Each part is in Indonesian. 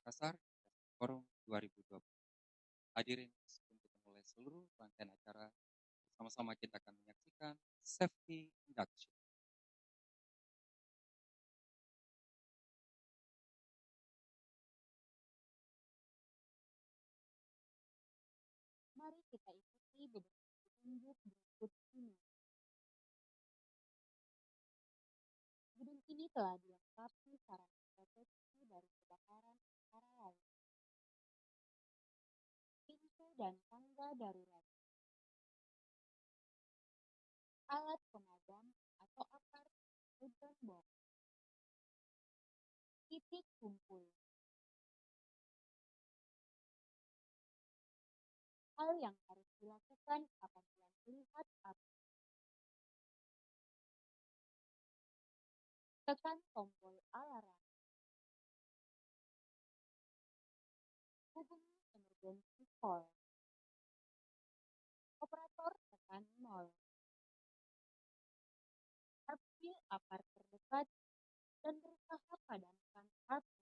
Makassar, Forum 2020. Hadirin untuk memulai seluruh rangkaian acara, sama-sama kita akan menyaksikan Safety Induction. Mari kita ikuti beberapa petunjuk berikut ini. Gedung ini telah dilengkapi sarana proteksi dari kebakaran antara lain pintu dan tangga darurat, alat pemadam atau apar hujan box, titik kumpul. Hal yang harus dilakukan apabila melihat api. Tekan tombol alarm. Hubungi emergency call. Operator tekan 0. Ambil apar terdekat dan berusaha padamkan api.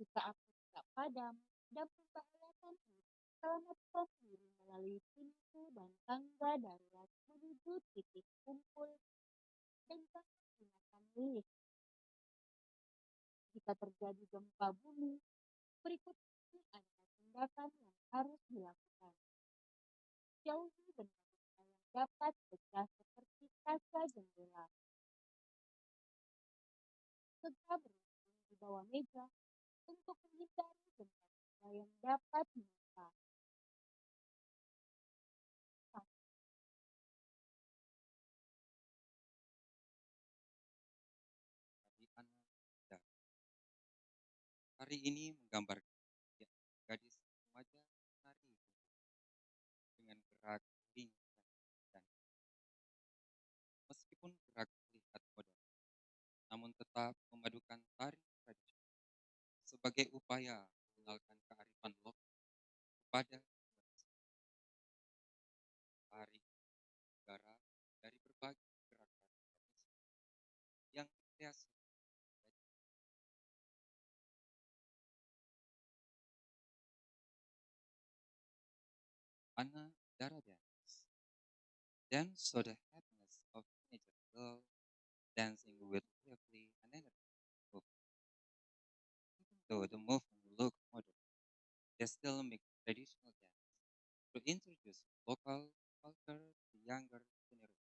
Jika api tidak padam dan membahayakan hidup, selamatkan diri melalui pintu dan tangga darurat menuju titik kumpul dan jangan gunakan lift. Jika terjadi gempa bumi, berikut ini adalah tindakan yang harus dilakukan. Jauhi benda-benda yang dapat pecah seperti kaca jendela. Segera berlindung di bawah meja untuk menghindari benda-benda yang dapat menimpa. Dari Ana Dar. Hari ini menggambarkan ya, gadis remaja menari dengan gerak lincah dan meskipun gerak terlihat modern, namun tetap memadukan tari tradisional sebagai upaya mengenalkan kearifan lokal kepada tari negara dari berbagai gerakan yang berkreasi. Ana Dara dance so the happiness of teenager girl dancing with lively and energetic move. Even though the movement look modern, they still make traditional dance to introduce local culture to younger generation.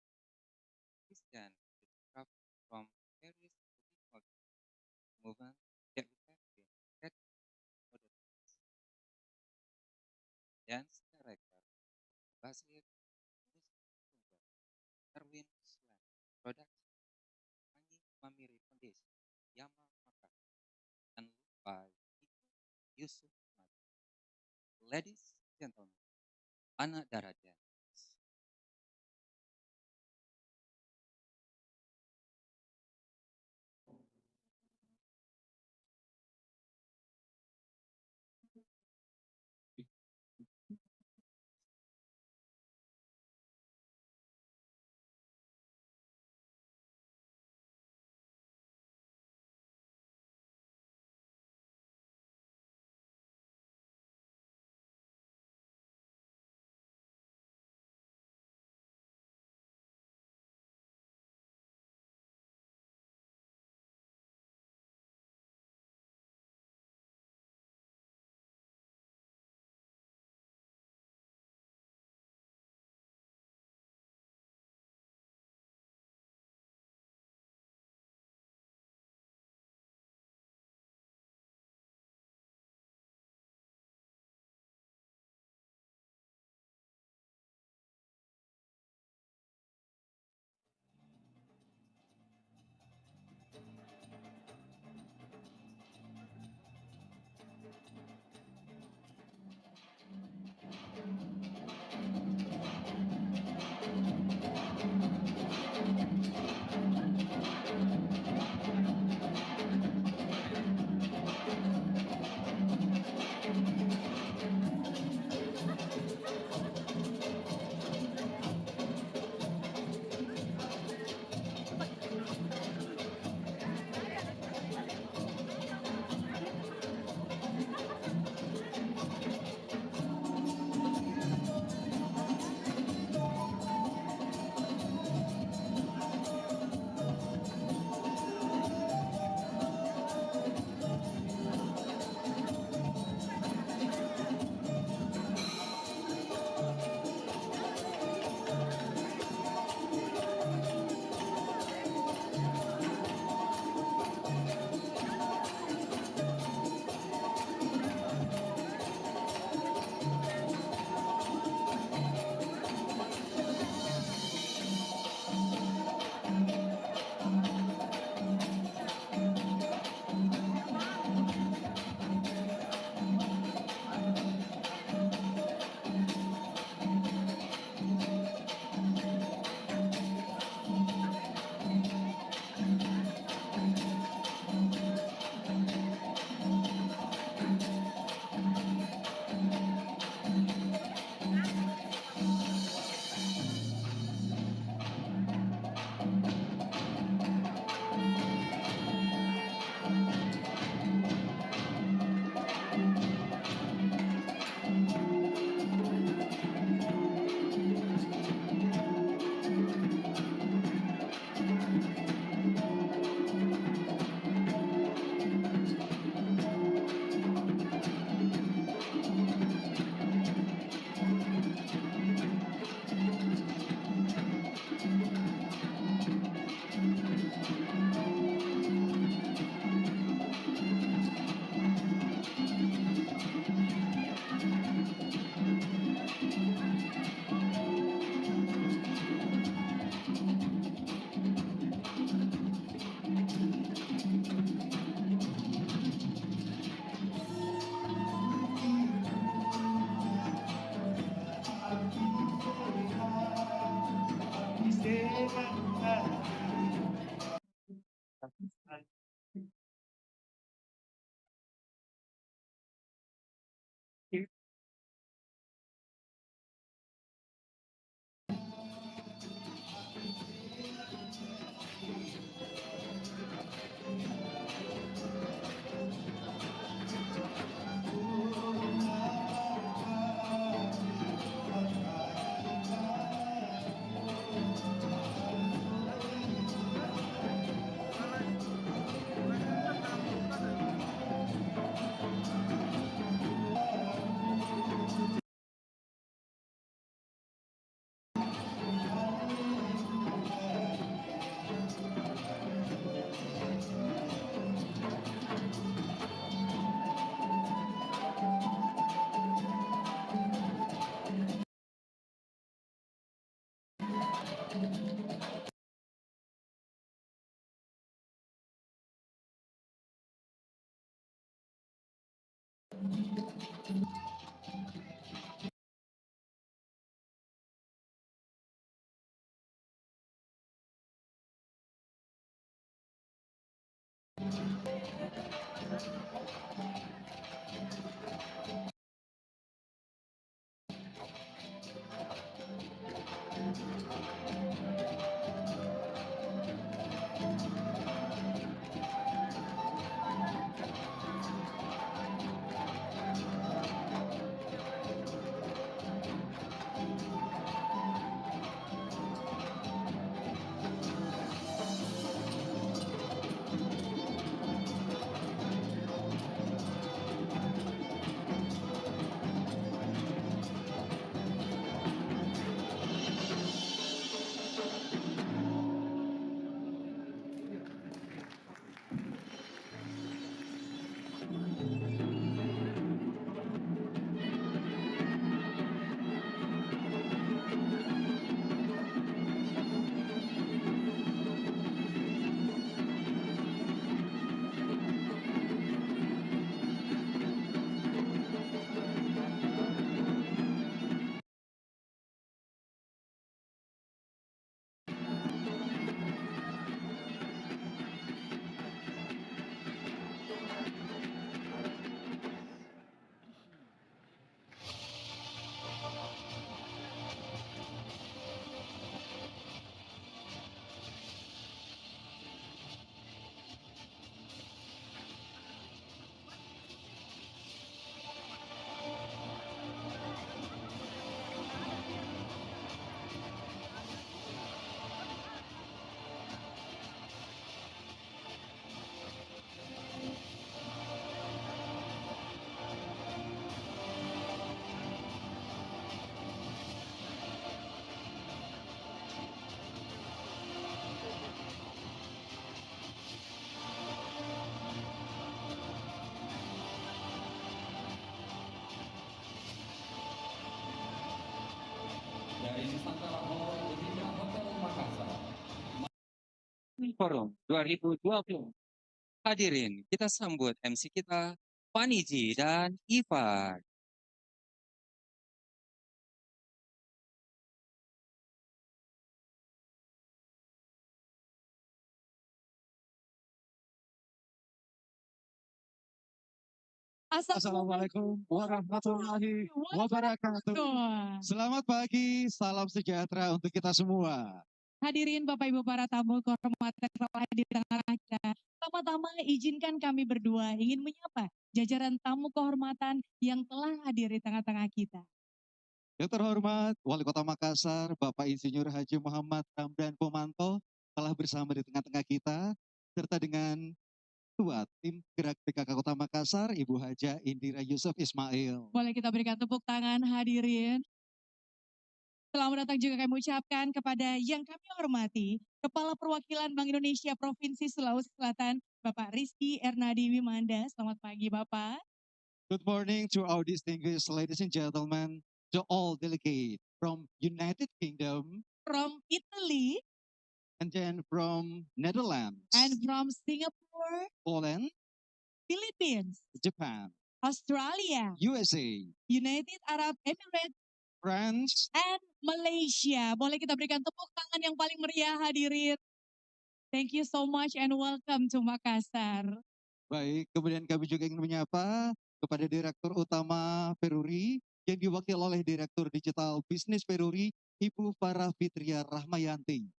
This dance is craft from various traditional movement that we have been getting modern dance director Basil Music Erwin Slam Production Anyi Mamiri Foundation Yama Maka and by Yusuf Madi. Ladies and gentlemen, Ana Daraja Forum 2020. Hadirin, kita sambut MC kita, Paniji dan Ivan. Assalamualaikum warahmatullahi wabarakatuh. Selamat pagi, salam sejahtera untuk kita semua. Hadirin Bapak Ibu para tamu kehormatan telah hadir di tengah kita. Pertama-tama izinkan kami berdua ingin menyapa jajaran tamu kehormatan yang telah hadir di tengah-tengah kita. Yang terhormat Wali Kota Makassar, Bapak Insinyur Haji Muhammad Ramdan Pomanto telah bersama di tengah-tengah kita, serta dengan Ketua Tim Gerak PKK Kota Makassar, Ibu Haja Indira Yusuf Ismail. Boleh kita berikan tepuk tangan hadirin. Selamat datang juga kami ucapkan kepada yang kami hormati, Kepala Perwakilan Bank Indonesia Provinsi Sulawesi Selatan, Bapak Rizky Ernadi Wimanda. Selamat pagi Bapak. Good morning to our distinguished ladies and gentlemen, to all delegates from United Kingdom, From Italy, and then from Netherlands, and from Singapore, Poland, Philippines, Japan, Australia, USA, United Arab Emirates, France, and Malaysia. Boleh kita berikan tepuk tangan yang paling meriah hadirin. Thank you so much and welcome to Makassar. baik, kemudian kami juga ingin menyapa kepada Direktur Utama Peruri yang diwakili oleh Direktur Digital Bisnis Peruri, Ibu Farah Fitria Rahmayanti.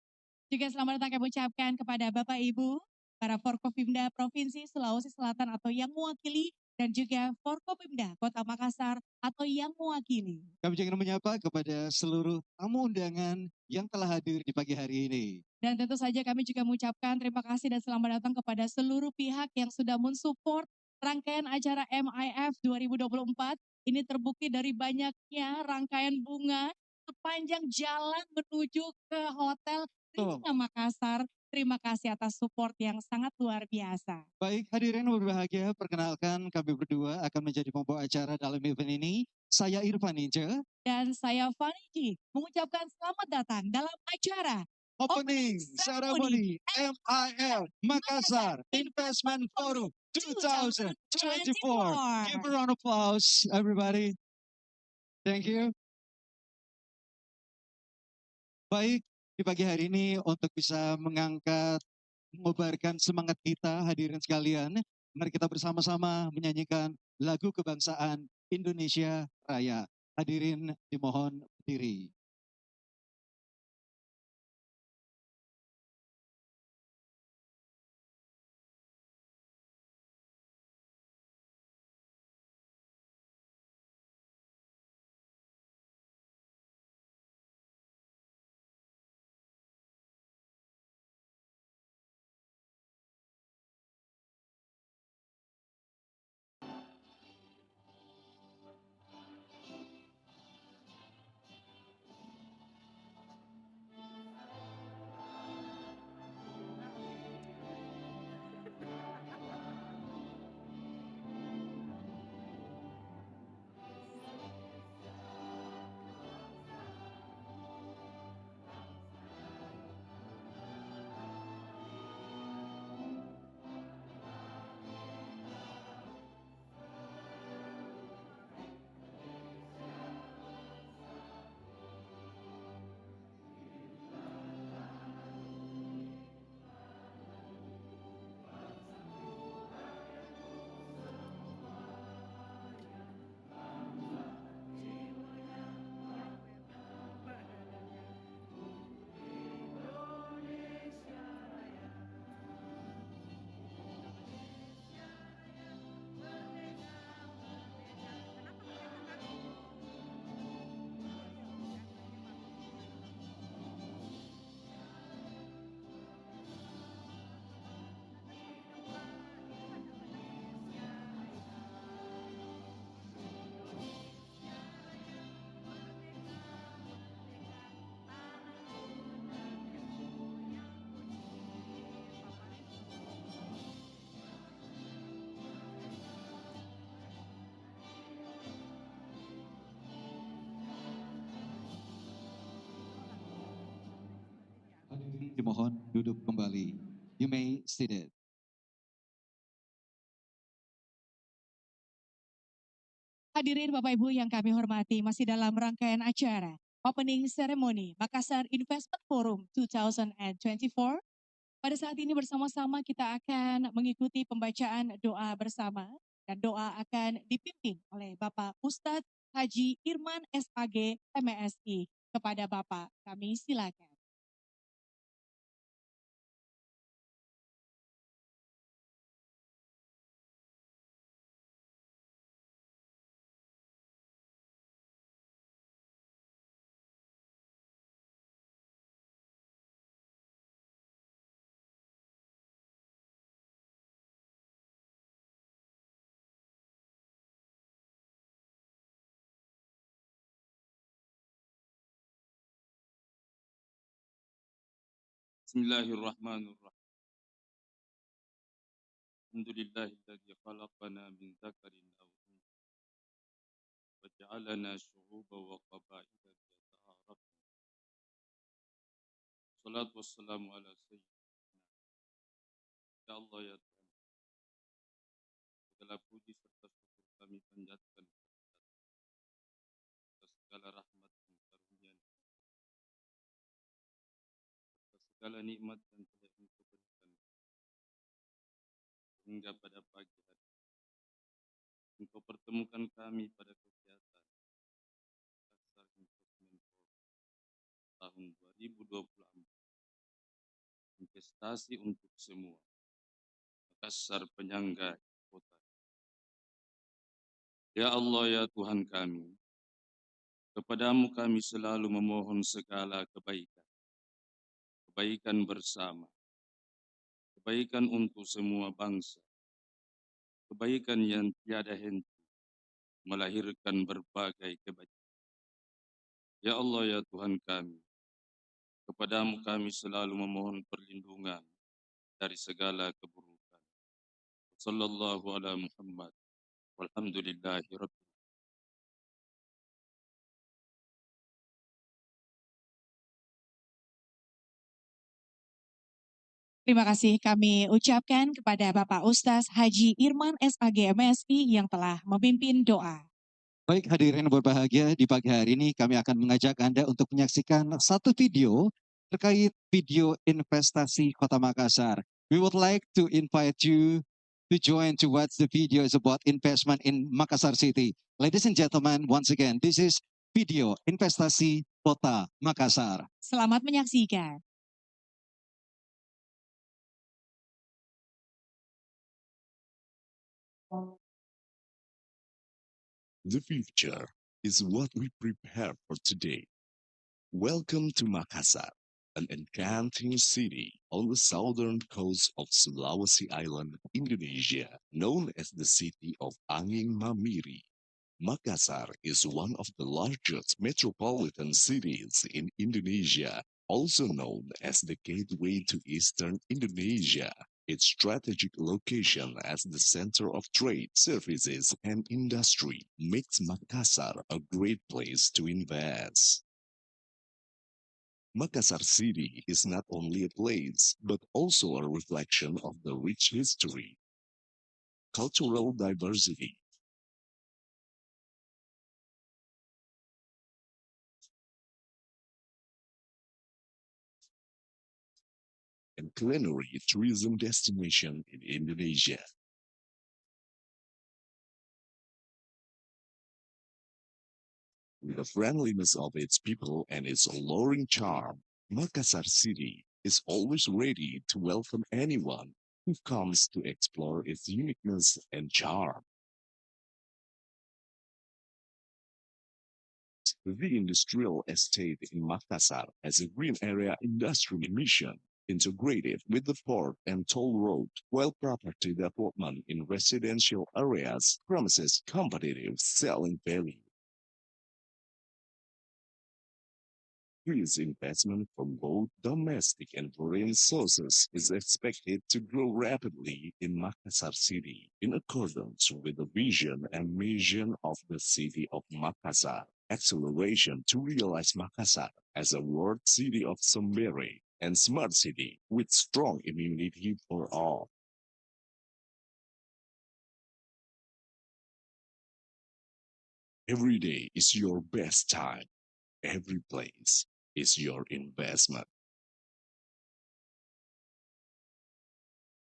Juga selamat datang kami ucapkan kepada Bapak Ibu, para Forkopimda Provinsi Sulawesi Selatan atau yang mewakili, dan juga Forkopimda Kota Makassar atau yang mewakili. Kami juga ingin menyapa kepada seluruh tamu undangan yang telah hadir di pagi hari ini. Dan tentu saja kami juga mengucapkan terima kasih dan selamat datang kepada seluruh pihak yang sudah mensupport rangkaian acara MIF 2024. Ini terbukti dari banyaknya rangkaian bunga sepanjang jalan menuju ke Hotel Rina Makassar. Terima kasih atas support yang sangat luar biasa. Baik, hadirin berbahagia, perkenalkan kami berdua akan menjadi pembawa acara dalam event ini. Saya Irfan Ince. Dan saya Fanny mengucapkan selamat datang dalam acara Opening Ceremony MIF Makassar Investment Forum 2024. Give a round of applause, everybody. Thank you. Baik, di pagi hari ini untuk bisa mengobarkan semangat kita hadirin sekalian, mari kita bersama-sama menyanyikan lagu kebangsaan Indonesia Raya. Hadirin dimohon berdiri. Hadirin dimohon duduk kembali. You may sit it. Hadirin Bapak Ibu yang kami hormati, masih dalam rangkaian acara Opening Ceremony Makassar Investment Forum 2024. Pada saat ini bersama-sama kita akan mengikuti pembacaan doa bersama, dan doa akan dipimpin oleh Bapak Ustadz Haji Irman SAG MSI. Kepada Bapak kami silakan. Bismillahirrahmanirrahim. Alhamdulillahilladzi khalaqana min dzakarin aw untha wa ja'alana syu'uban wa qabaila liyata'arafu. Salatu wassalamu ala sayyidina. Ya Allah ya Tuhan, segala puji serta syukur kami panjatkan atas segala rahmat segala nikmat yang telah Engkau berikan hingga pada pagi hari. Engkau pertemukan kami pada kegiatan Makassar Improvement tahun 2024. Investasi untuk semua. Makassar penyangga kota. Ya Allah, ya Tuhan kami, kepadamu kami selalu memohon segala kebaikan. Kebaikan bersama. Kebaikan untuk semua bangsa. Kebaikan yang tiada henti melahirkan berbagai kebaikan. Ya Allah, ya Tuhan kami, kepadamu kami selalu memohon perlindungan dari segala keburukan. Sallallahu ala Muhammad. Walhamdulillahi Rabbil. Terima kasih kami ucapkan kepada Bapak Ustaz Haji Irman SAG MSI yang telah memimpin doa. Baik hadirin yang berbahagia, di pagi hari ini kami akan mengajak Anda untuk menyaksikan satu video terkait video investasi Kota Makassar. We would like to invite you to join to watch the videos about investment in Makassar City. Ladies and gentlemen, once again, this is video investasi Kota Makassar. Selamat menyaksikan. The future is what we prepare for today. Welcome to Makassar, an enchanting city on the southern coast of Sulawesi Island, Indonesia, known as the city of Angin Mamiri. Makassar is one of the largest metropolitan cities in Indonesia, also known as the gateway to Eastern Indonesia. Its strategic location as the center of trade, services, and industry makes Makassar a great place to invest. Makassar City is not only a place, but also a reflection of the rich history, cultural diversity, and culinary tourism destination in Indonesia. With the friendliness of its people and its alluring charm, Makassar City is always ready to welcome anyone who comes to explore its uniqueness and charm. The industrial estate in Makassar has a green area industry mission integrated with the port and toll road, while property development in residential areas promises competitive selling value. Increased investment from both domestic and foreign sources is expected to grow rapidly in Makassar City in accordance with the vision and mission of the city of Makassar. Acceleration to realize Makassar as a world city of Sembere and smart city with strong immunity for all. Every day is your best time. Every place is your investment.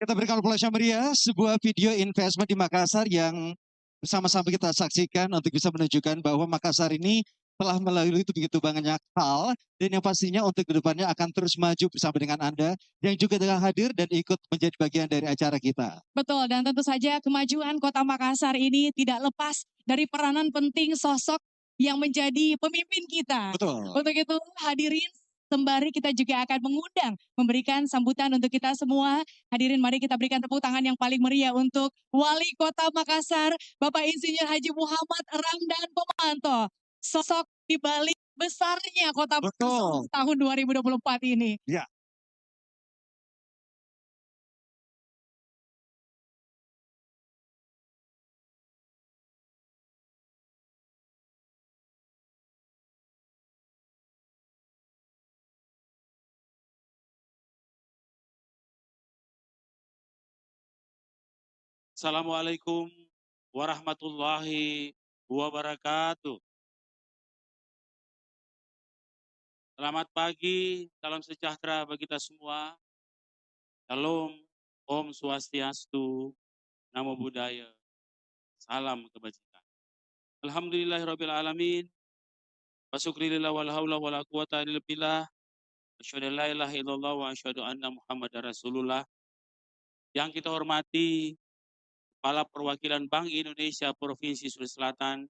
Kita berikan aplaus yang meriah, sebuah video investment di Makassar yang bersama-sama kita saksikan untuk bisa menunjukkan bahwa Makassar ini telah melalui itu begitu banyak hal dan yang pastinya untuk kedepannya akan terus maju bersama dengan Anda yang juga telah hadir dan ikut menjadi bagian dari acara kita. Betul, dan tentu saja kemajuan Kota Makassar ini tidak lepas dari peranan penting sosok yang menjadi pemimpin kita. Betul. Untuk itu hadirin, sembari kita juga akan mengundang, memberikan sambutan untuk kita semua. Hadirin, mari kita berikan tepuk tangan yang paling meriah untuk Wali Kota Makassar, Bapak Insinyur Haji Muhammad Ramdan Pomanto. Sosok di balik besarnya Kota Makassar tahun 2024 ini. Ya. Assalamualaikum warahmatullahi wabarakatuh. Selamat pagi, salam sejahtera bagi kita semua. Shalom, Om Swastiastu, Namo Buddhaya, salam kebajikan. Alhamdulillahirabbil alamin. Wa syukrilillah wal haula wala quwata illa billah. Asyhadu an la ilaha illallah wa asyhadu anna Muhammadar Rasulullah. Yang kita hormati Kepala Perwakilan Bank Indonesia Provinsi Sulawesi Selatan,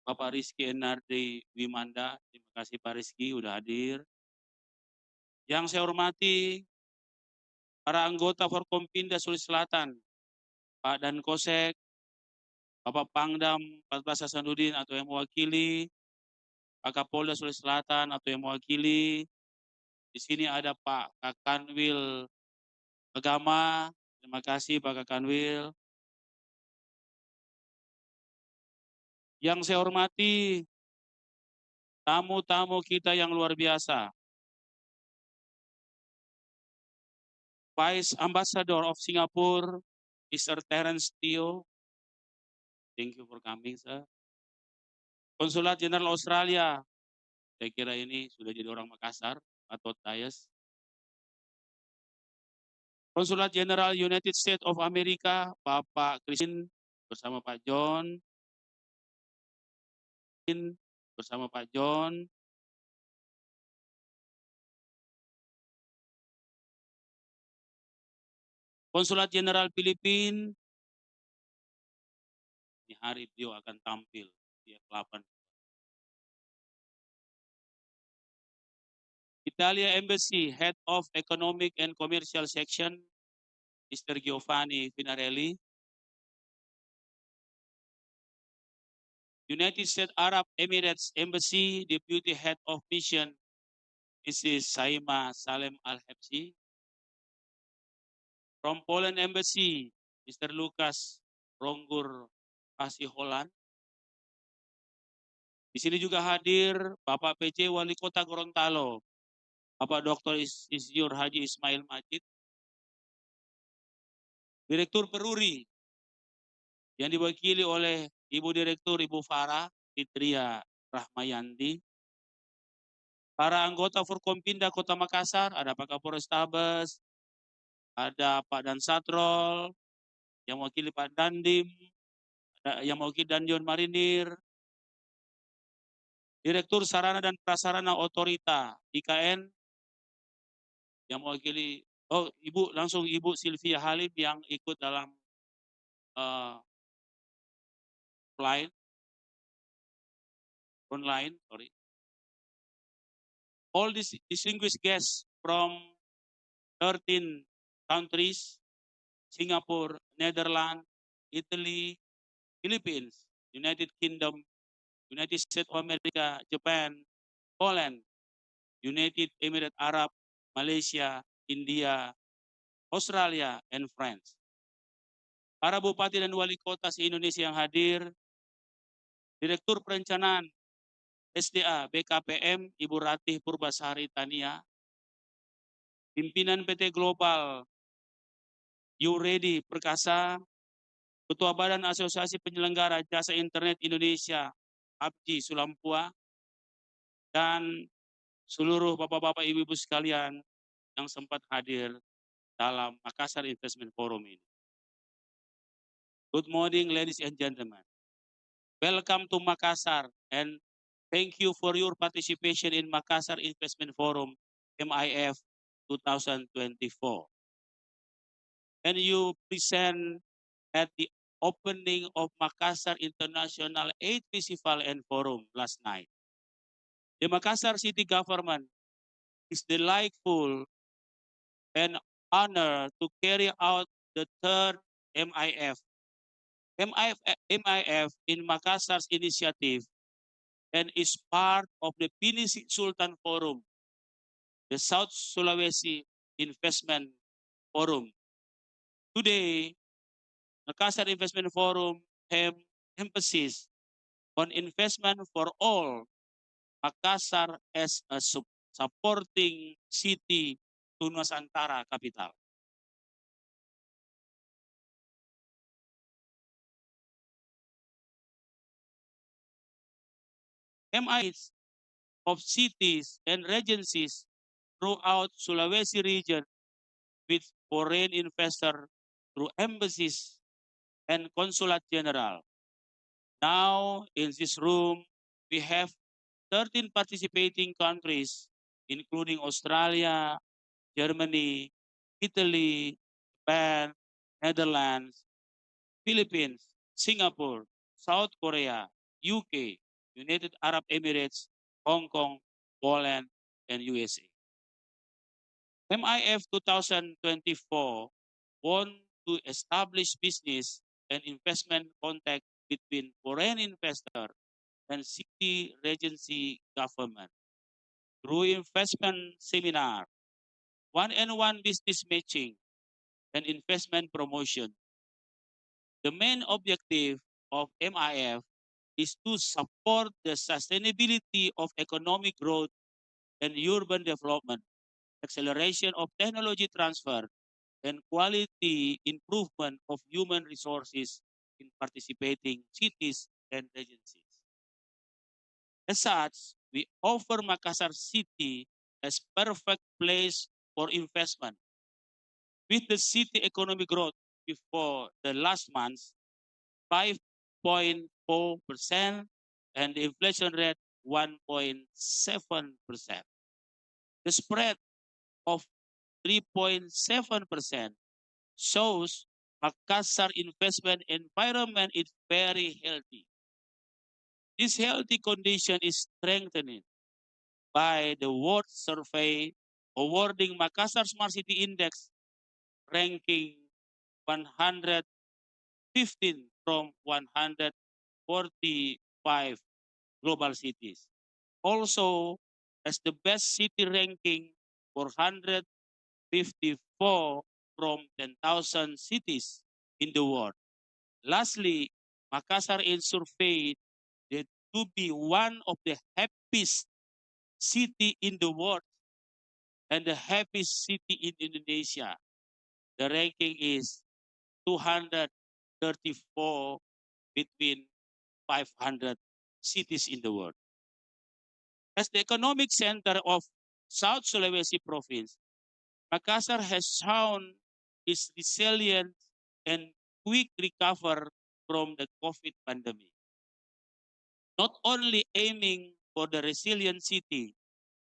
Bapak Rizky Enardi Wimanda. Terima kasih Pak Rizky udah hadir. Yang saya hormati para anggota Forkompinda Sulawesi Selatan, Pak Dan Kosek, Bapak Pangdam 14 Hasanuddin atau yang mewakili, Pak Kapolda Sulawesi Selatan atau yang mewakili. Di sini ada Pak Kakanwil Agama. Terima kasih Pak Kakanwil. Yang saya hormati tamu-tamu kita yang luar biasa. Vice Ambassador of Singapore, Mr. Terence Teo. Thank you for coming, sir. Konsulat Jenderal Australia. Saya kira ini sudah jadi orang Makassar atau Tayes. Konsulat Jenderal United States of America, Bapak Christine bersama Pak John. Bersama Pak John. Konsulat Jenderal Filipina. Ini hari beliau akan tampil di F8. Italia Embassy, Head of Economic and Commercial Section, Mr. Giovanni Finarelli. United States Arab Emirates Embassy, Deputy Head of Mission, Mrs. Saima Salem Al-Habsi. From Poland Embassy, Mr. Lucas Ronggur Pasiholan. Di sini juga hadir Bapak PJ Wali Kota Gorontalo, Bapak Dr. Isyur Haji Ismail Majid. Direktur Peruri yang diwakili oleh Ibu Direktur Ibu Farah Fitria Rahmayanti. Para anggota Forkompinda Kota Makassar, ada Pak Kapolrestabes, ada Pak Dan Satrol, yang mewakili Pak Dandim, ada yang mewakili Dandion Marinir, Direktur Sarana dan Prasarana Otorita IKN, yang mewakili, Ibu langsung Ibu Sylvia Halim yang ikut dalam online. All these distinguished guests from 13 countries, Singapore, Netherlands, Italy, Philippines, United Kingdom, United States of America, Japan, Poland, United Emirates Arab, Malaysia, India, Australia, and France. Para bupati dan wali kota se-Indonesia yang hadir, Direktur Perencanaan SDA BKPM Ibu Ratih Purbasari Tania, pimpinan PT Global Ready Perkasa, Ketua Badan Asosiasi Penyelenggara Jasa Internet Indonesia Abji Sulampua, dan seluruh bapak-bapak ibu-ibu sekalian yang sempat hadir dalam Makassar Investment Forum ini. Good morning ladies and gentlemen. Welcome to Makassar and thank you for your participation in Makassar Investment Forum MIF 2024. And you present at the opening of Makassar International 8th Festival and Forum last night. The Makassar City Government is delightful and honored to carry out the third MIF in Makassar's initiative and is part of the Pinisi Sultan Forum, the South Sulawesi Investment Forum. Today, Makassar Investment Forum emphasis on investment for all, Makassar as a supporting city to Nusantara capital. MIs of cities and regencies throughout Sulawesi region with foreign investors through embassies and consulate general. Now, in this room, we have 13 participating countries, including Australia, Germany, Italy, Japan, Netherlands, Philippines, Singapore, South Korea, UK, United Arab Emirates, Hong Kong, Poland, and USA. MIF 2024 want to establish business and investment contact between foreign investor and city regency government through investment seminar, one-on-one business matching, and investment promotion. The main objective of MIF is to support the sustainability of economic growth and urban development, acceleration of technology transfer, and quality improvement of human resources in participating cities and agencies. As such, we offer Makassar City as perfect place for investment. With the city economic growth before the last month, 5.4% and the inflation rate 1.7%. The spread of 3.7% shows Makassar investment environment is very healthy. This healthy condition is strengthened by the World Survey awarding Makassar Smart City Index ranking 115 from 145 global cities. Also, as the best city ranking 454 from 10,000 cities in the world. Lastly, Makassar is surveyed to be one of the happiest city in the world and the happiest city in Indonesia. The ranking is 234 between 500 cities in the world. As the economic center of South Sulawesi province, Makassar has shown its resilience and quick recover from the COVID pandemic. Not only aiming for the resilient city,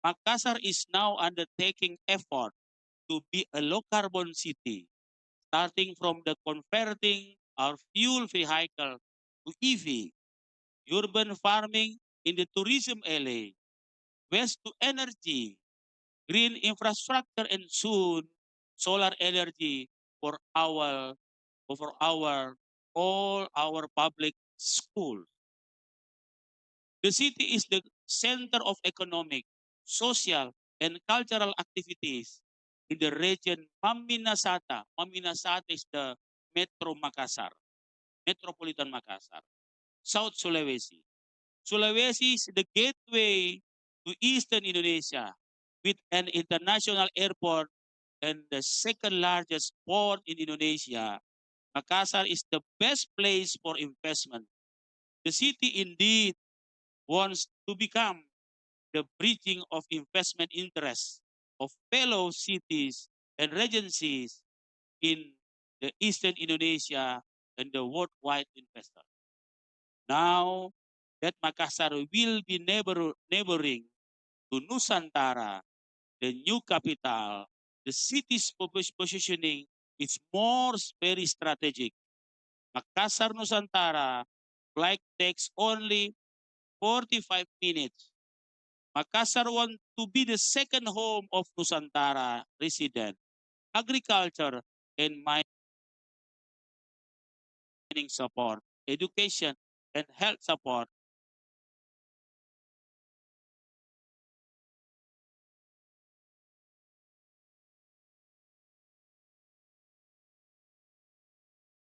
Makassar is now undertaking effort to be a low carbon city, starting from the converting our fuel vehicle to EV, urban farming in the tourism area, waste to energy, green infrastructure, and soon solar energy for all our public schools. The city is the center of economic, social, and cultural activities in the region Maminasata. Maminasata is the Metro Makassar, Metropolitan Makassar, South Sulawesi. Sulawesi is the gateway to Eastern Indonesia with an international airport and the second largest port in Indonesia. Makassar is the best place for investment. The city indeed wants to become the bridging of investment interests of fellow cities and regencies in the Eastern Indonesia and the worldwide investor. Now that Makassar will be neighboring to Nusantara, the new capital, the city's positioning is more very strategic. Makassar Nusantara flight takes only 45 minutes. Makassar wants to be the second home of Nusantara resident. Agriculture and mining support, education and health support,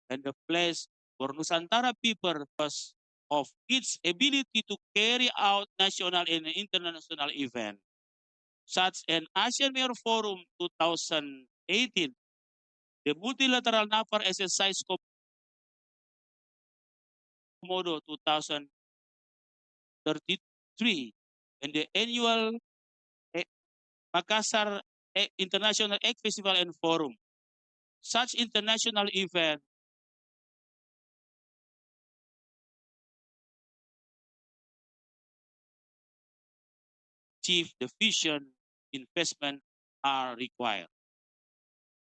and the place for Nusantara people because of its ability to carry out national and international events, such as Asian Mayor Forum 2018, the multilateral NAFAR exercise Komodo 2033, and the annual Makassar International Egg Festival and Forum. Such international event achieve the vision investment are required.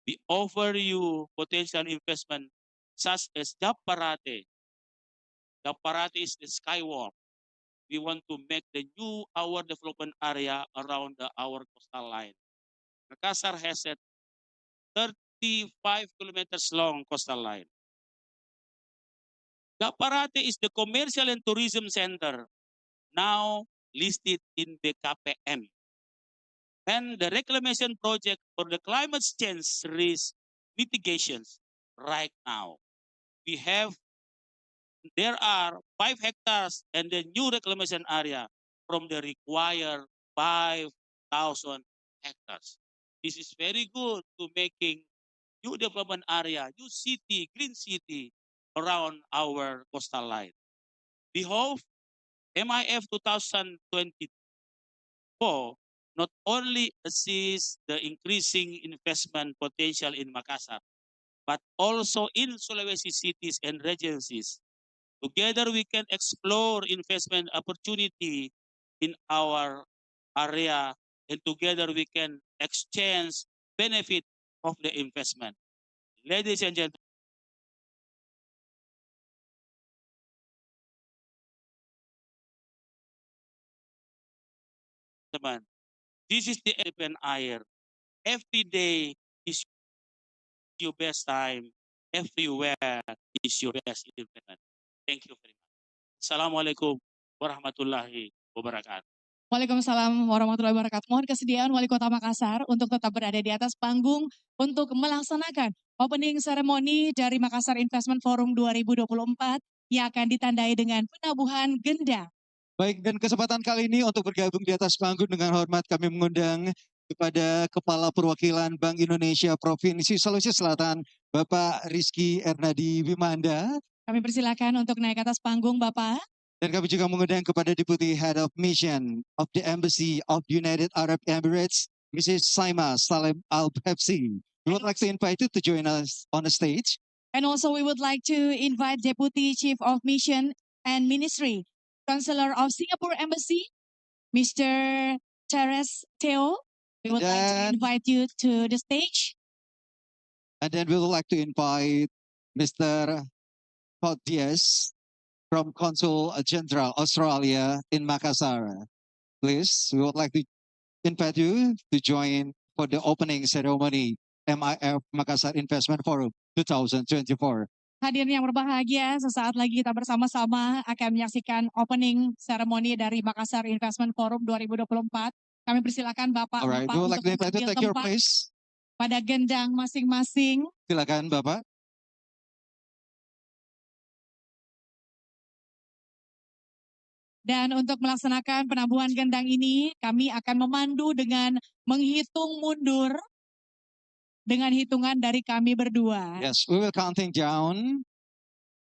We offer you potential investment such as Japarate. Japarate is the skywalk. We want to make the new our development area around our coastal line. Makassar has a 35 kilometers long coastal line. Japarate is the commercial and tourism center now listed in BKPM. And the reclamation project for the climate change risk mitigations right now. There are 5 hectares and the new reclamation area from the required 5,000 hectares. This is very good to making new development area, new city, green city around our coastal line. We hope MIF 2024 not only assist the increasing investment potential in Makassar, but also in Sulawesi cities and regencies. Together we can explore investment opportunity in our area, and together we can exchange benefit of the investment. Ladies and gentlemen, this is the open air. Every day is your best time. Everywhere is your best investment. Thank you very much. Assalamualaikum warahmatullahi wabarakatuh. Waalaikumsalam warahmatullahi wabarakatuh. Mohon kesediaan Wali Kota Makassar untuk tetap berada di atas panggung untuk melaksanakan opening ceremony dari Makassar Investment Forum 2024 yang akan ditandai dengan penabuhan gendang. Baik, dan kesempatan kali ini untuk bergabung di atas panggung dengan hormat kami mengundang kepada Kepala Perwakilan Bank Indonesia Provinsi Sulawesi Selatan, Bapak Rizky Ernadi Wimanda. Kami persilakan untuk naik ke atas panggung, Bapak. Dan kami juga mengundang kepada Deputy Head of Mission of the Embassy of United Arab Emirates, Mrs. Saima Salim Al-Pepsi. We would like to invite you to join us on the stage. And also we would like to invite Deputy Chief of Mission and Ministry, Chancellor of Singapore Embassy, Mr. Teres Teo. We would like to invite you to the stage. And then we would like to invite Mr. Todd Diaz from Consul General Australia in Makassar. Please, we would like to invite you to join for the opening ceremony MIF Makassar Investment Forum 2024. Hadirin yang berbahagia, sesaat lagi kita bersama-sama akan menyaksikan opening ceremony dari Makassar Investment Forum 2024. Kami persilakan Bapak Alright, we would like to invite you to take your place. Pada gendang masing-masing. Silakan Bapak. Dan untuk melaksanakan penabuhan gendang ini, kami akan memandu dengan menghitung mundur dengan hitungan dari kami berdua. Yes, we will counting down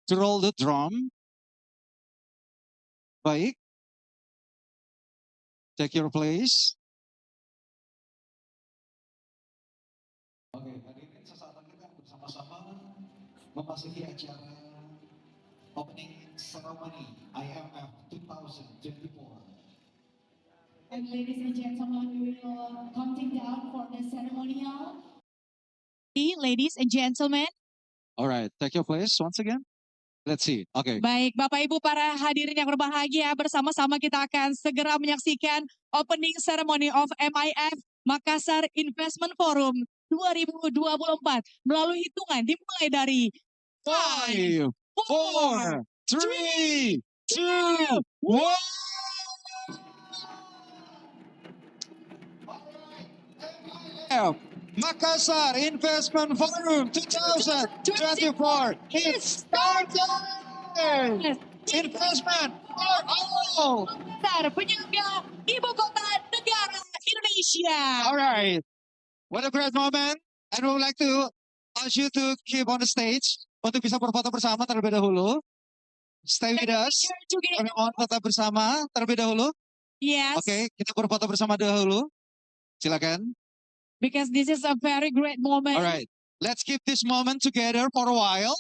to roll the drum. Baik. Take your place. Oke, hadirin sesaat lagi kita bersama-sama memasuki acara opening ceremony IMF 2024. And ladies and gentlemen, we will counting down for the ceremonial. Ladies and gentlemen. All right, take your place once again. Let's see. Okay. Baik, Bapak Ibu para hadirin yang berbahagia, bersama-sama kita akan segera menyaksikan opening ceremony of MIF Makassar Investment Forum 2024 melalui hitungan dimulai dari 5, 4, 3, 2, 1. Makassar Investment Forum 2024. It's started! Investment for all! Makassar, penyangga ibu kota negara Indonesia. All right. What a great moment. And we would like to ask you to keep on the stage untuk bisa berfoto bersama terlebih dahulu. Stay with us. Kami mohon tetap bersama terlebih dahulu. Yes. Oke, kita berfoto bersama dahulu. Silakan. Because this is a very great moment. Alright, let's keep this moment together for a while.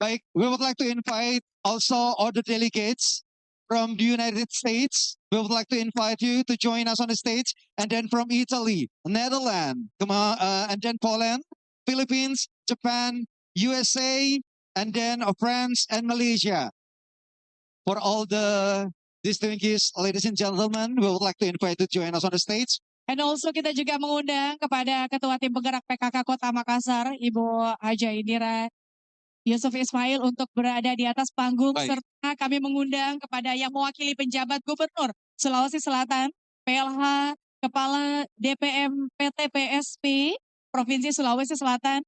Baik, we would like to invite also all the delegates from the United States. We would like to invite you to join us on the stage. And then from Italy, Netherlands, and then Poland, Philippines, Japan, USA, and then France and Malaysia. For all the distinguished ladies and gentlemen, we would like to invite you to join us on the stage. And also kita juga mengundang kepada Ketua Tim Penggerak PKK Kota Makassar, Ibu Haja Indira Yusuf Ismail untuk berada di atas panggung. Baik. Serta kami mengundang kepada yang mewakili penjabat Gubernur Sulawesi Selatan, PLH, Kepala DPM PT PSP Provinsi Sulawesi Selatan.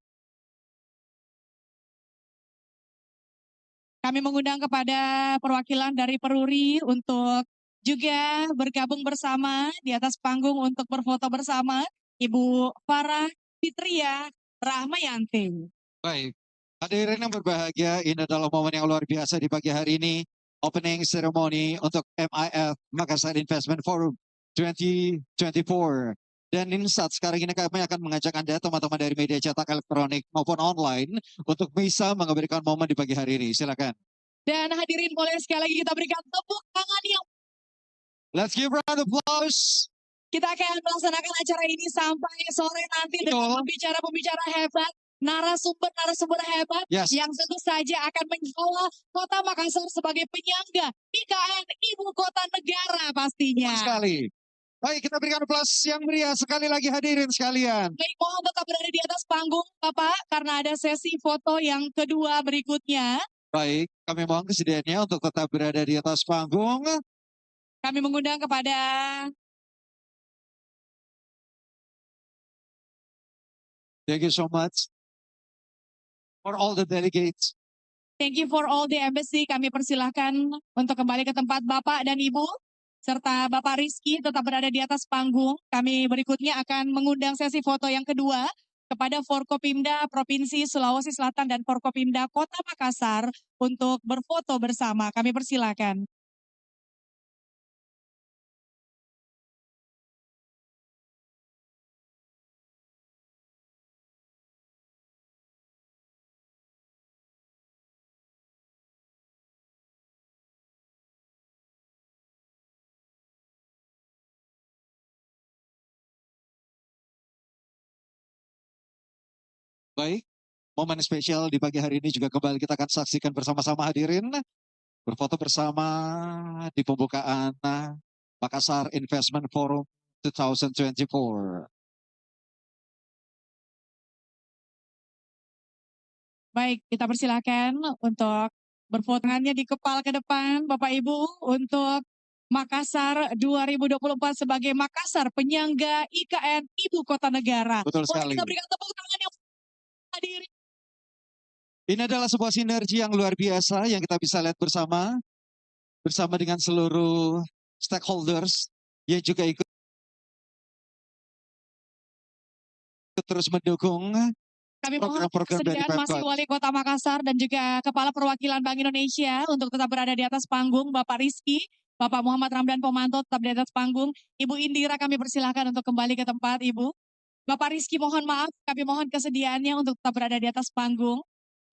Kami mengundang kepada perwakilan dari Peruri untuk juga bergabung bersama di atas panggung untuk berfoto bersama. Ibu Farah Fitria Rahmayanti. Baik, hadirin yang berbahagia, ini adalah momen yang luar biasa di pagi hari ini. Opening ceremony untuk MIF Makassar Investment Forum 2024. Dan ini saat sekarang ini kami akan mengajak Anda teman-teman dari media cetak elektronik maupun online untuk bisa memberikan momen di pagi hari ini. Silakan. Dan hadirin boleh sekali lagi kita berikan tepuk tangan yang Let's give round of applause. kita akan melaksanakan acara ini sampai sore nanti dengan pembicara-pembicara hebat, narasumber hebat Yes. yang tentu saja akan menjawa Kota Makassar sebagai penyangga IKN Ibu Kota Negara pastinya. Betul sekali. Baik, kita berikan applause yang meriah sekali lagi hadirin sekalian. Baik, mohon tetap berada di atas panggung Bapak karena ada sesi foto yang kedua berikutnya. Baik, kami mohon kesediaannya untuk tetap berada di atas panggung. Kami mengundang kepada Thank you so much for all the delegates. Thank you for all the embassy. Kami persilahkan untuk kembali ke tempat Bapak dan Ibu. Serta Bapak Rizky tetap berada di atas panggung. Kami berikutnya akan mengundang sesi foto yang kedua kepada Forkopimda Provinsi Sulawesi Selatan dan Forkopimda Kota Makassar untuk berfoto bersama. Kami persilahkan. Baik, momen spesial di pagi hari ini juga kembali kita akan saksikan bersama-sama hadirin. Berfoto bersama di pembukaan Makassar Investment Forum 2024. Baik, kita persilahkan untuk berfotoannya di kepala ke depan Bapak Ibu untuk Makassar 2024 sebagai Makassar penyangga IKN Ibu Kota Negara. Betul Boleh sekali. kita berikan tepuk tangan yang hadir. Ini adalah sebuah sinergi yang luar biasa yang kita bisa lihat bersama dengan seluruh stakeholders yang juga ikut terus mendukung Kami mohon program-program dari kesediaan masih Pemkot. Wali Kota Makassar dan juga Kepala Perwakilan Bank Indonesia untuk tetap berada di atas panggung. Bapak Rizky, Bapak Muhammad Ramdan Pomanto tetap di atas panggung. Ibu Indira kami persilahkan untuk kembali ke tempat Ibu. Bapak Rizky mohon maaf, kami mohon kesediaannya untuk tetap berada di atas panggung.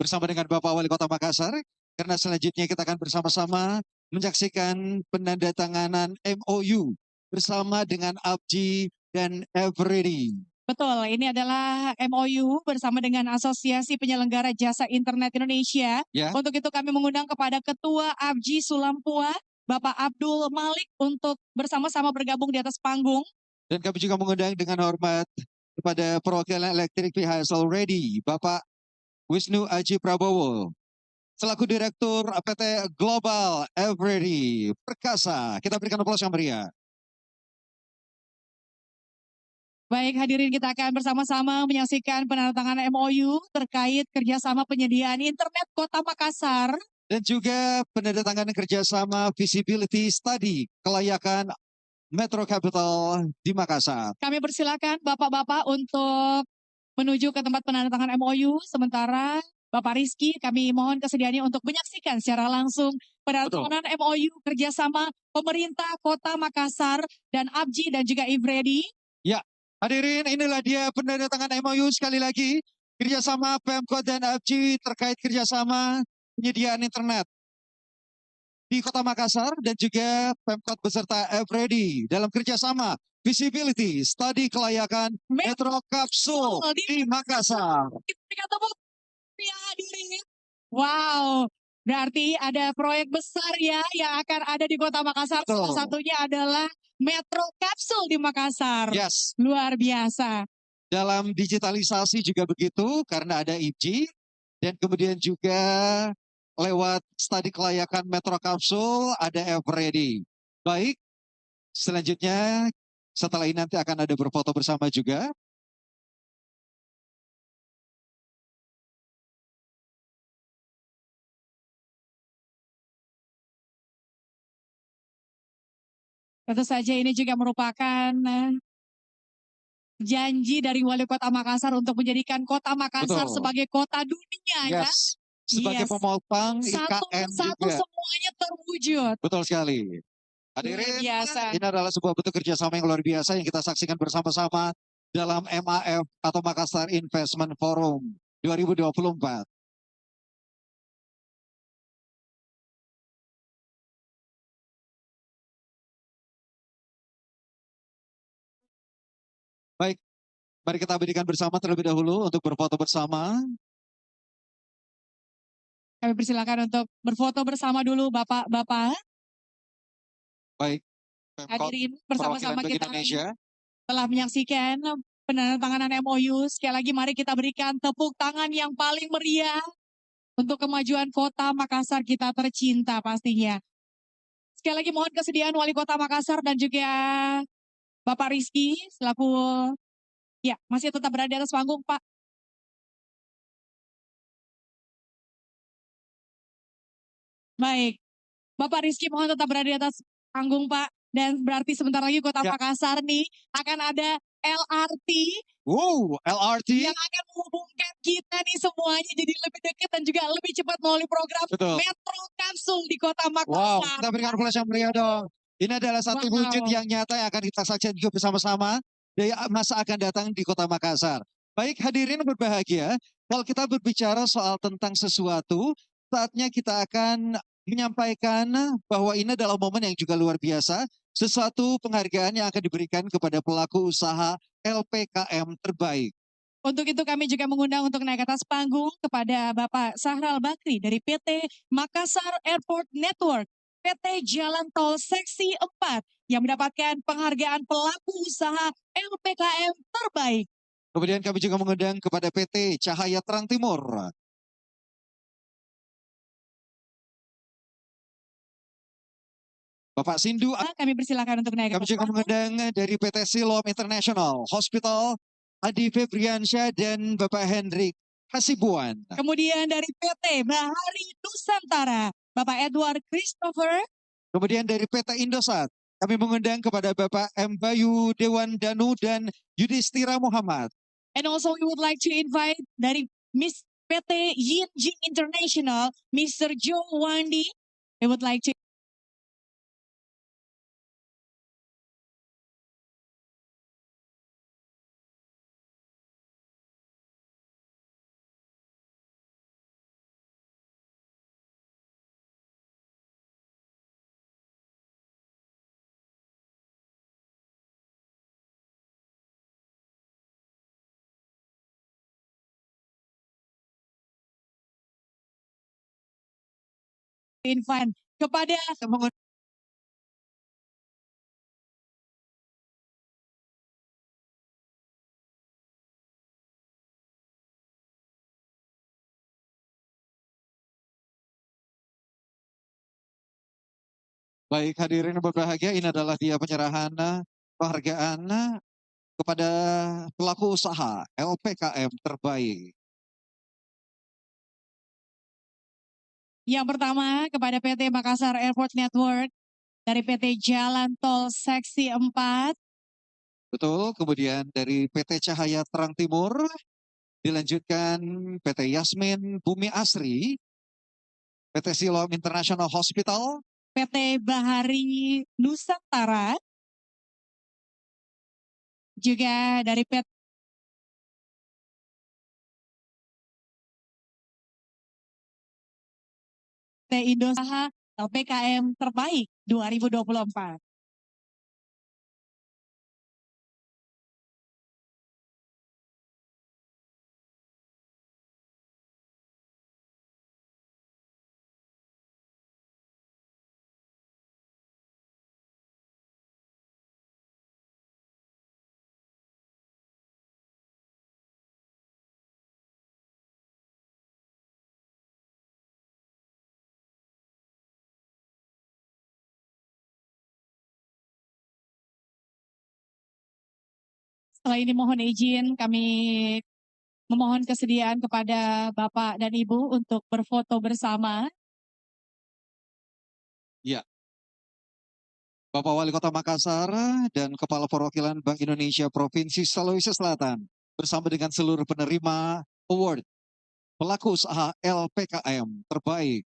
Bersama dengan Bapak Wali Kota Makassar, karena selanjutnya kita akan bersama-sama menyaksikan penandatanganan MOU bersama dengan APJI dan Everready. Betul, ini adalah MOU bersama dengan Asosiasi Penyelenggara Jasa Internet Indonesia. Ya. Untuk itu kami mengundang kepada Ketua APJI Sulampua, Bapak Abdul Malik untuk bersama-sama bergabung di atas panggung. Dan kami juga mengundang dengan hormat kepada perwakilan elektrik PHSL Ready, Bapak Wisnu Aji Prabowo, selaku Direktur PT Global Everready Perkasa. Kita berikan aplaus yang meriah. Baik, hadirin kita akan bersama-sama menyaksikan penandatanganan MOU terkait kerjasama penyediaan internet Kota Makassar. Dan juga penandatanganan kerjasama visibility study kelayakan Metro Capital di Makassar. Kami persilakan Bapak-Bapak untuk menuju ke tempat penandatanganan MOU. Sementara Bapak Rizky, kami mohon kesediaannya untuk menyaksikan secara langsung penandatanganan MOU kerjasama pemerintah Kota Makassar dan ABJI dan juga Ivredi. Ya, hadirin inilah dia penandatanganan MOU sekali lagi. Kerjasama Pemkot dan ABJI terkait kerjasama penyediaan internet di Kota Makassar dan juga Pemkot beserta Ivredi dalam kerjasama Visibility Studi Kelayakan Metro Kapsul di Makassar. Kita tepuk ya hadirin. Wow, berarti ada proyek besar ya yang akan ada di Kota Makassar. Salah satunya adalah Metro Kapsul di Makassar. Yes. Luar biasa. Dalam digitalisasi juga begitu karena ada IBJI dan kemudian juga lewat studi kelayakan Metro Kapsul ada Everready. Baik, selanjutnya setelah ini nanti akan ada berfoto bersama juga. Tentu saja ini juga merupakan janji dari Wali Kota Makassar untuk menjadikan Kota Makassar sebagai kota dunia ya. Sebagai pemopang IKN satu juga. Semuanya terwujud. Betul sekali. Hadirin, ini adalah sebuah bentuk kerjasama yang luar biasa yang kita saksikan bersama-sama dalam MAF atau Makassar Investment Forum 2024. Baik, mari kita berikan bersama terlebih dahulu untuk berfoto bersama. Kami persilakan untuk berfoto bersama dulu Bapak-Bapak. Baik, hadirin bersama-sama kita Indonesia telah menyaksikan penandatanganan MOU. Sekali lagi mari kita berikan tepuk tangan yang paling meriah untuk kemajuan Kota Makassar kita tercinta pastinya. Sekali lagi mohon kesediaan Wali Kota Makassar dan juga Bapak Rizky selaku ya masih tetap berada di atas panggung Pak. Baik, Bapak Rizky mohon tetap berada di atas panggung Pak. Dan berarti sebentar lagi Kota Makassar nih akan ada LRT. LRT. Yang akan menghubungkan kita nih semuanya jadi lebih dekat dan juga lebih cepat melalui program Metro Kapsul di Kota Makassar. Wow, kita berikan aplaus yang meriah dong. Ini adalah satu wujud yang nyata yang akan kita saksikan juga bersama-sama dari masa akan datang di Kota Makassar. Baik hadirin berbahagia, kalau kita berbicara soal tentang sesuatu, saatnya kita akan menyampaikan bahwa ini adalah momen yang juga luar biasa, sesuatu penghargaan yang akan diberikan kepada pelaku usaha LPKM terbaik. Untuk itu kami juga mengundang untuk naik ke atas panggung kepada Bapak Sahral Bakri dari PT Makassar Airport Network, PT Jalan Tol Seksi 4 yang mendapatkan penghargaan pelaku usaha LPKM terbaik. Kemudian kami juga mengundang kepada PT Cahaya Terang Timur. Bapak Sindu, kami persilakan untuk naik. Kami juga mengundang dari PT Siloam International Hospital, Adi Febriansyah dan Bapak Hendrik Hasibuan. Kemudian dari PT Bahari Nusantara, Bapak Edward Christopher. Kemudian dari PT Indosat, kami mengundang kepada Bapak M. Bayu Dewan Danu dan Yudhistira Muhammad. And also we would like to invite dari Miss PT Yinjing International, Mr. Joe Wandi. We would like to invite kepada Baik hadirin berbahagia, ini adalah dia penyerahan penghargaan kepada pelaku usaha LPKM terbaik. Yang pertama kepada PT Makassar Airport Network dari PT Jalan Tol Seksi 4. Betul, kemudian dari PT Cahaya Terang Timur. Dilanjutkan PT Yasmin Bumi Asri, PT Siloam International Hospital, PT Bahari Nusantara, juga dari PT Indosat LPKM Terbaik 2024. Setelah ini mohon izin kami memohon kesediaan kepada Bapak dan Ibu untuk berfoto bersama. Bapak Wali Kota Makassar dan Kepala Perwakilan Bank Indonesia Provinsi Sulawesi Selatan bersama dengan seluruh penerima award pelaku usaha LPKM terbaik.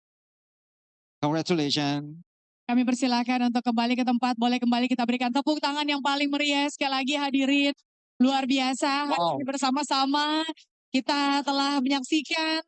Congratulations. Kami persilakan untuk kembali ke tempat. Boleh kembali kita berikan tepuk tangan yang paling meriah. Sekali lagi hadirin luar biasa. Hari ini bersama-sama kita telah menyaksikan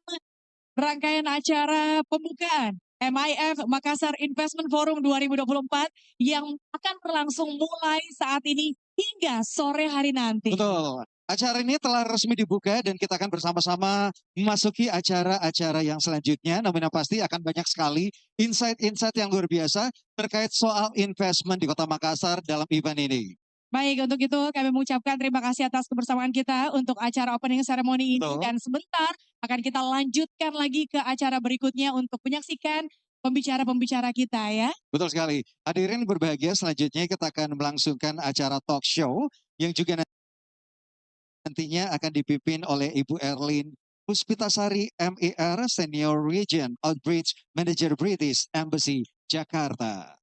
rangkaian acara pembukaan MIF Makassar Investment Forum 2024 yang akan berlangsung mulai saat ini hingga sore hari nanti. Betul. Acara ini telah resmi dibuka dan kita akan bersama-sama memasuki acara-acara yang selanjutnya. Namun yang pasti akan banyak sekali insight-insight yang luar biasa terkait soal investment di Kota Makassar dalam event ini. Baik, untuk itu kami mengucapkan terima kasih atas kebersamaan kita untuk acara opening ceremony ini. Betul. Dan sebentar akan kita lanjutkan lagi ke acara berikutnya untuk menyaksikan pembicara-pembicara kita ya. Betul sekali. Hadirin berbahagia, selanjutnya kita akan melangsungkan acara talk show yang juga nantinya akan dipimpin oleh Ibu Erlin Puspitasari MER Senior Region Outreach Manager British Embassy Jakarta.